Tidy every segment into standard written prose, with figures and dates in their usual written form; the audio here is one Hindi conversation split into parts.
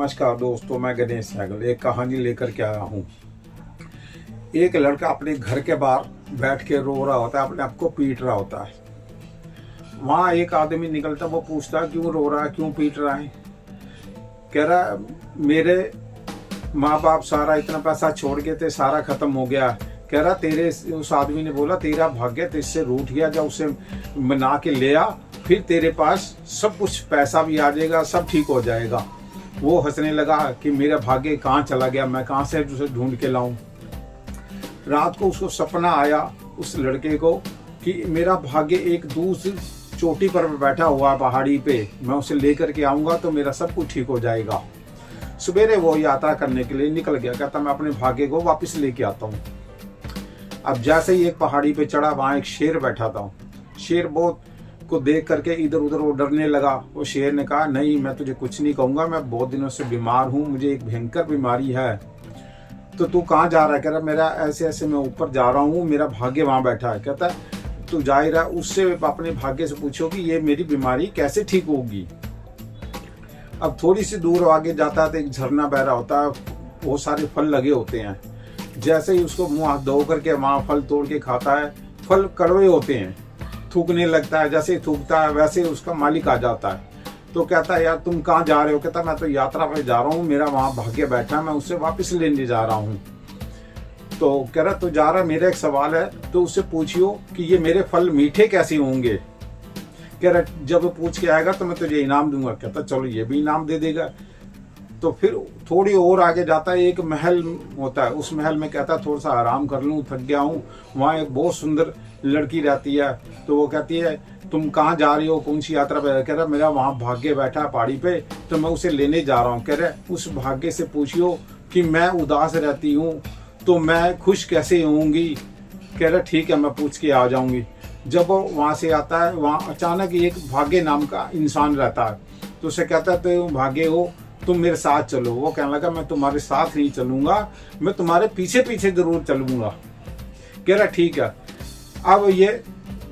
नमस्कार दोस्तों, मैं गणेश सहगल एक कहानी लेकर के आया हूँ। एक लड़का अपने घर के बाहर बैठ के रो रहा होता है, अपने आप को पीट रहा होता है। वहाँ एक आदमी निकलता, वो पूछता है क्यों रो रहा है, क्यों पीट रहा है। कह रहा मेरे माँ बाप सारा इतना पैसा छोड़ के थे, सारा खत्म हो गया। कह रहा तेरे, उस आदमी ने बोला तेरा भाग्य तुझसे रूठ गया, जब उसे मना के ले आ, फिर तेरे पास सब कुछ पैसा भी आ जाएगा, सब ठीक हो जाएगा। वो हंसने लगा कि मेरा भाग्य कहाँ चला गया, मैं कहाँ से उसे ढूंढ के लाऊं। रात को उसको सपना आया उस लड़के को कि मेरा भाग्य एक दूसरी चोटी पर बैठा हुआ पहाड़ी पे, मैं उसे लेकर के आऊंगा तो मेरा सब कुछ ठीक हो जाएगा। सवेरे वो यात्रा करने के लिए निकल गया, कहता मैं अपने भाग्य को वापस लेके आता हूँ। अब जैसे ही एक पहाड़ी पे चढ़ा, वहां एक शेर बैठा था। शेर बहुत को देख करके इधर उधर वो डरने लगा। वो शेर ने कहा नहीं, मैं तुझे कुछ नहीं कहूंगा, मैं बहुत दिनों से बीमार हूँ, मुझे एक भयंकर बीमारी है, तो तू कहाँ जा रहा है। कह रहा मेरा ऐसे ऐसे मैं ऊपर जा रहा हूँ, मेरा भाग्य वहां बैठा है। कहता तू जा ही रहा, उससे अपने भाग्य से पूछो कि ये मेरी बीमारी कैसे ठीक होगी। अब थोड़ी सी दूर आगे जाता है तो एक झरना बह रहा होता है, बहुत सारे फल लगे होते हैं। जैसे ही उसको मुंह हाथ धो करके वहां फल तोड़ के खाता है, फल कड़वे होते हैं, थूकने लगता है। जैसे ही थूकता है वैसे उसका मालिक आ जाता है। तो कहता है यार तुम कहाँ जा रहे हो। कहता मैं तो यात्रा पे जा रहा हूँ, मेरा वहां भाग्य बैठा है, मैं उससे वापस लेने जा रहा हूँ। तो कह रहा तो जा रहा, मेरा एक सवाल है, तो उससे पूछियो कि ये मेरे फल मीठे कैसे होंगे। कह रहा जब वो पूछ के आएगा तो मैं तुझे इनाम दूंगा। कहता चलो ये भी इनाम दे देगा। तो फिर थोड़ी और आगे जाता है, एक महल होता है। उस महल में कहता थोड़ा सा आराम कर लूँ, थक गया हूँ। वहाँ एक बहुत सुंदर लड़की रहती है। तो वो कहती है तुम कहाँ जा रही हो, कौन सी यात्रा पे। कह रहा मेरा वहाँ भाग्य बैठा है पहाड़ी पे, तो मैं उसे लेने जा रहा हूँ। कह रहा उस भाग्य से पूछियो कि मैं उदास रहती हूँ तो मैं खुश कैसे होऊंगी। कह रहा ठीक है, मैं पूछ के आ जाऊंगी। जब वो वहाँ से आता है, वहाँ अचानक एक भाग्य नाम का इंसान रहता है। तो उसे कहता है तो भाग्य हो, तुम मेरे साथ चलो। वो कहने लगा मैं तुम्हारे साथ नहीं चलूंगा, मैं तुम्हारे पीछे पीछे जरूर चलूंगा। कह रहा ठीक है। अब ये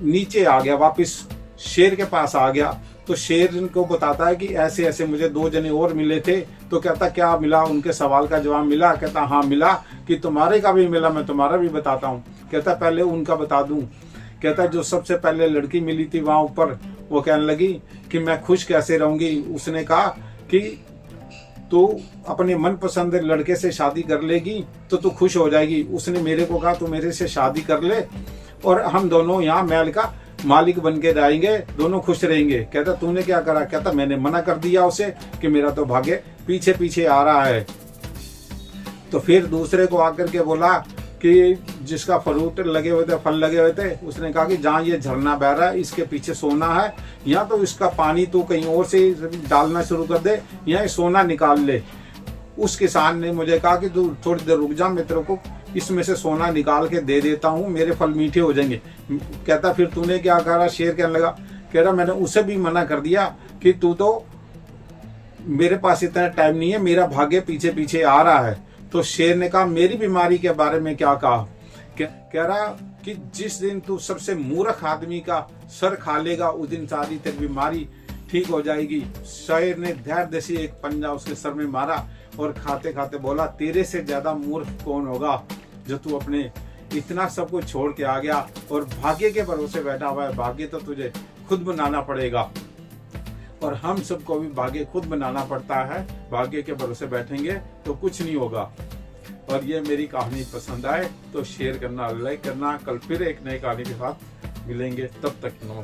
नीचे आ गया, वापस शेर के पास आ गया। तो शेर को बताता है कि ऐसे ऐसे मुझे दो जने और मिले थे। तो कहता क्या मिला, उनके सवाल का जवाब मिला। कहता हाँ मिला, कि तुम्हारे का भी मिला, मैं तुम्हारा भी बताता हूँ। कहता पहले उनका बता दूं। कहता जो सबसे पहले लड़की मिली थी वहां ऊपर, वो कहने लगी कि मैं खुश कैसे रहूंगी। उसने कहा कि तू अपने मनपसंद लड़के से शादी कर लेगी तो तू खुश हो जाएगी। उसने मेरे को कहा तू मेरे से शादी कर ले और हम दोनों यहाँ महल का मालिक बन के रहेंगे, दोनों खुश रहेंगे। कहता तूने क्या करा। कहता मैंने मना कर दिया उसे कि मेरा तो भाग्य पीछे पीछे आ रहा है। तो फिर दूसरे को आकर के बोला कि जिसका फ्रूट लगे हुए थे, फल लगे हुए थे, उसने कहा कि जहाँ ये झरना बह रहा है इसके पीछे सोना है, या तो इसका पानी तू कहीं और से डालना शुरू कर दे या सोना निकाल ले। उस किसान ने मुझे कहा कि तू थोड़ी देर रुक जा, मैं तेरे को इसमें से सोना निकाल के दे देता हूँ, मेरे फल मीठे हो जाएंगे। कहता फिर तूने क्या करा। शेर कहने लगा, कह रहा मैंने उसे भी मना कर दिया कि तू तो, मेरे पास इतना टाइम नहीं है, मेरा भाग्य पीछे पीछे आ रहा है। तो शेर ने कहा मेरी बीमारी के बारे में क्या कहा। कह रहा कि जिस दिन तू सबसे मूर्ख आदमी का सर खा लेगा उस दिन सारी तेरी बीमारी ठीक हो जाएगी। शेर ने धैर्य से एक पंजा उसके सर में मारा और खाते खाते बोला तेरे से ज्यादा मूर्ख कौन होगा जो तू अपने इतना सब कुछ छोड़ के आ गया और भाग्य के भरोसे बैठा हुआ है। भाग्य तो तुझे खुद बनाना पड़ेगा, और हम सबको भी भाग्य खुद बनाना पड़ता है। भाग्य के भरोसे बैठेंगे तो कुछ नहीं होगा। और ये मेरी कहानी पसंद आए तो शेयर करना, लाइक करना। कल फिर एक नई कहानी के साथ मिलेंगे, तब तक नमस्कार।